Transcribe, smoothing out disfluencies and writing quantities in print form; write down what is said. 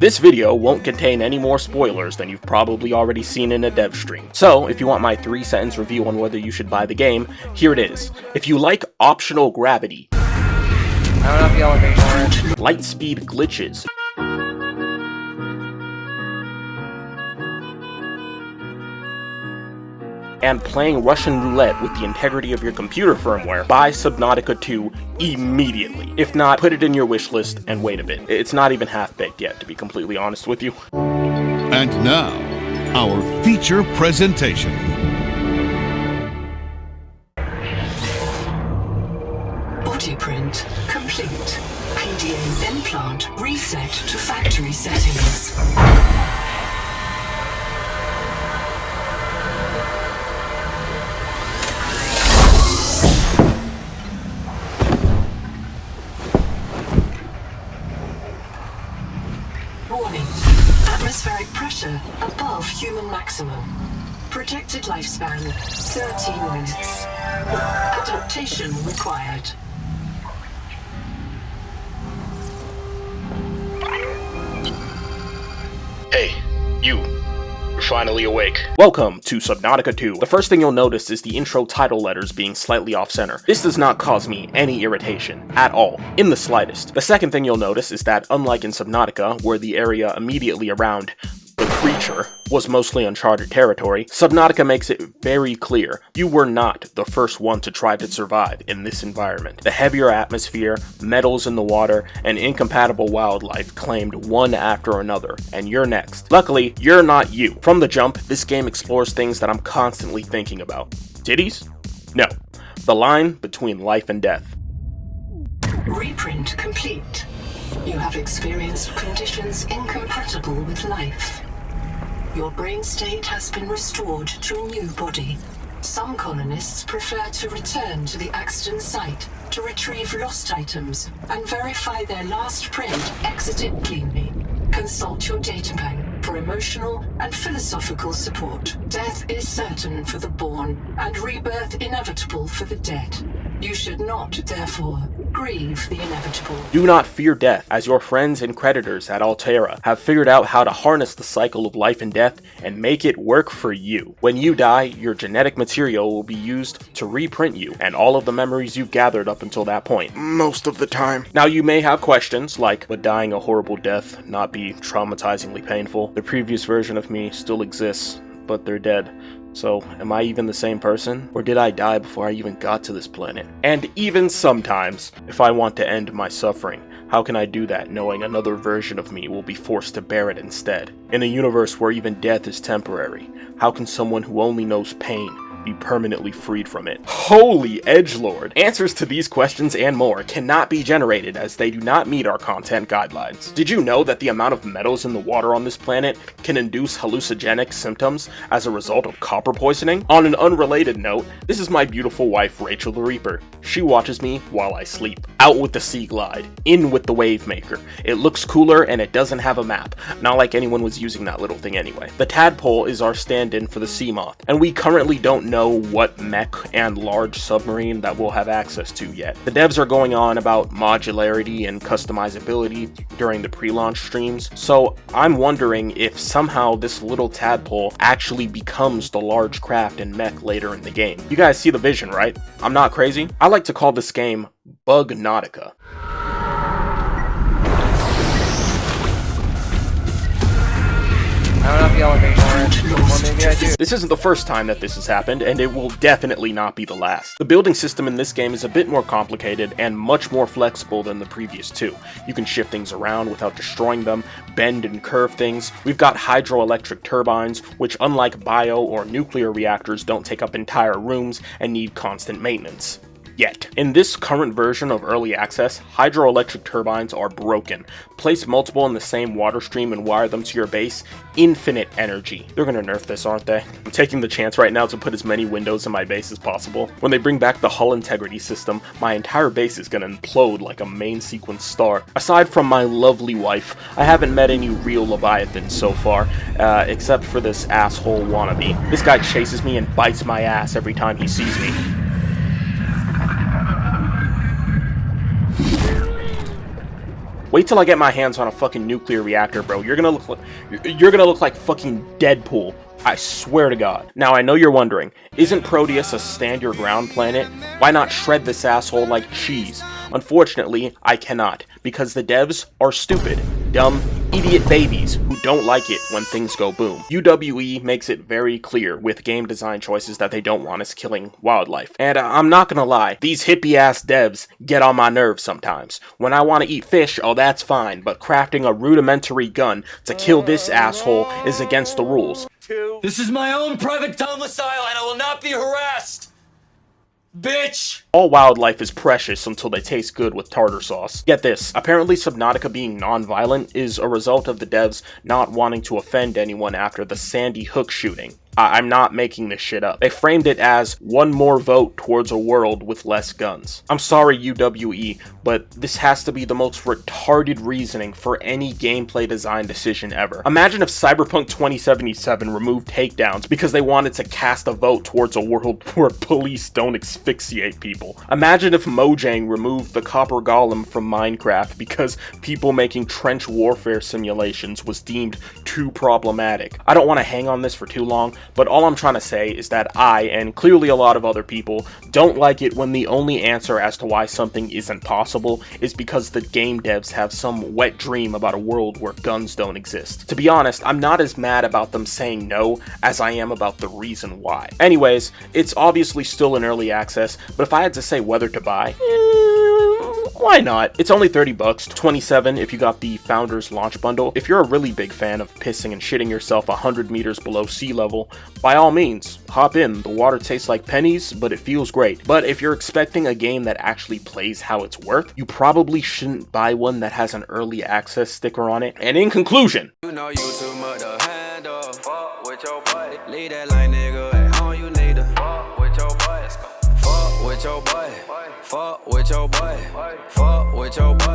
This video won't contain any more spoilers than you've probably already seen in a dev stream. So, if you want my 3-sentence review on whether you should buy the game, here it is. If you like optional gravity, I don't have the elevation. light speed glitches, and playing Russian roulette with the integrity of your computer firmware, buy Subnautica 2 immediately. If not, put it in your wish list and wait a bit. It's not even half-baked yet, to be completely honest with you. And now, our feature presentation. Body print complete. PDA implant reset to factory settings. Warning. Atmospheric pressure above human maximum. Projected lifespan 13 minutes. Adaptation required. Hey, you're finally awake. Welcome to Subnautica 2. The first thing you'll notice is the intro title letters being slightly off-center. This does not cause me any irritation, at all, in the slightest. The second thing you'll notice is that, unlike in Subnautica, where the area immediately around the creature was mostly uncharted territory, Subnautica makes it very clear you were not the first one to try to survive in this environment. The heavier atmosphere, metals in the water, and incompatible wildlife claimed one after another, and you're next. Luckily, you're not you. From the jump, this game explores things that I'm constantly thinking about. Titties? No. The line between life and death. Reprint complete. You have experienced conditions incompatible with life. Your brain state has been restored to a new body. Some colonists prefer to return to the accident site to retrieve lost items and verify their last print exited cleanly. Consult your databank for emotional and philosophical support. Death is certain for the born and rebirth inevitable for the dead. You should not, therefore, grieve the inevitable. Do not fear death, as your friends and creditors at Alterra have figured out how to harness the cycle of life and death and make it work for you. When you die, your genetic material will be used to reprint you and all of the memories you've gathered up until that point. Most of the time. Now you may have questions like, would dying a horrible death not be traumatizingly painful? The previous version of me still exists, but they're dead. So, am I even the same person? Or did I die before I even got to this planet? And even sometimes, if I want to end my suffering, how can I do that knowing another version of me will be forced to bear it instead? In a universe where even death is temporary, how can someone who only knows pain be permanently freed from it? Holy edgelord! Answers to these questions and more cannot be generated as they do not meet our content guidelines. Did you know that the amount of metals in the water on this planet can induce hallucinogenic symptoms as a result of copper poisoning? On an unrelated note, this is my beautiful wife Rachel the Reaper. She watches me while I sleep. Out with the Sea Glide, in with the Wave Maker. It looks cooler and it doesn't have a map. Not like anyone was using that little thing anyway. The Tadpole is our stand-in for the Sea Moth, and we currently don't know what mech and large submarine that we'll have access to yet. The devs are going on about modularity and customizability during the pre-launch streams, so I'm wondering if somehow this little tadpole actually becomes the large craft and mech later in the game. You guys see the vision, right? I'm not crazy. I like to call this game Bugnautica. I don't have the elevation. Or maybe I do. This isn't the first time that this has happened, and it will definitely not be the last. The building system in this game is a bit more complicated and much more flexible than the previous two. You can shift things around without destroying them, bend and curve things. We've got hydroelectric turbines, which unlike bio or nuclear reactors don't take up entire rooms and need constant maintenance. Yet. In this current version of Early Access, hydroelectric turbines are broken. Place multiple in the same water stream and wire them to your base. Infinite energy. They're gonna nerf this, aren't they? I'm taking the chance right now to put as many windows in my base as possible. When they bring back the hull integrity system, my entire base is gonna implode like a main sequence star. Aside from my lovely wife, I haven't met any real Leviathans so far, except for this asshole wannabe. This guy chases me and bites my ass every time he sees me. Wait till I get my hands on a fucking nuclear reactor, bro. You're gonna look like fucking Deadpool. I swear to God. Now, I know you're wondering, isn't Proteus a stand your ground planet? Why not shred this asshole like cheese? Unfortunately, I cannot, because the devs are stupid, dumb, idiot babies who don't like it when things go boom. UWE makes it very clear with game design choices that they don't want us killing wildlife. And I'm not gonna lie, these hippie-ass devs get on my nerves sometimes. When I want to eat fish, oh that's fine, but crafting a rudimentary gun to kill this asshole is against the rules. This is my own private domicile and I will not be harassed! Bitch! All wildlife is precious until they taste good with tartar sauce. Get this, apparently Subnautica being non-violent is a result of the devs not wanting to offend anyone after the Sandy Hook shooting. I'm not making this shit up. They framed it as one more vote towards a world with less guns. I'm sorry UWE, but this has to be the most retarded reasoning for any gameplay design decision ever. Imagine if Cyberpunk 2077 removed takedowns because they wanted to cast a vote towards a world where police don't asphyxiate people. Imagine if Mojang removed the copper golem from Minecraft because people making trench warfare simulations was deemed too problematic. I don't want to hang on this for too long, but all I'm trying to say is that I, and clearly a lot of other people, don't like it when the only answer as to why something isn't possible is because the game devs have some wet dream about a world where guns don't exist. To be honest, I'm not as mad about them saying no as I am about the reason why. Anyways, it's obviously still in early access, but if I had to say whether to buy, why not? It's only $30, $27 if you got the Founders Launch Bundle. If you're a really big fan of pissing and shitting yourself 100 meters below sea level, by all means, hop in. The water tastes like pennies, but it feels great. But if you're expecting a game that actually plays how it's worth, you probably shouldn't buy one that has an early access sticker on it. And in conclusion, you know you too much to handle. Fuck with your boy. Leave that line, nigga, at home you need to. Fuck with your boy. Fuck with your boy. Fuck with your boy. Fuck with your boy.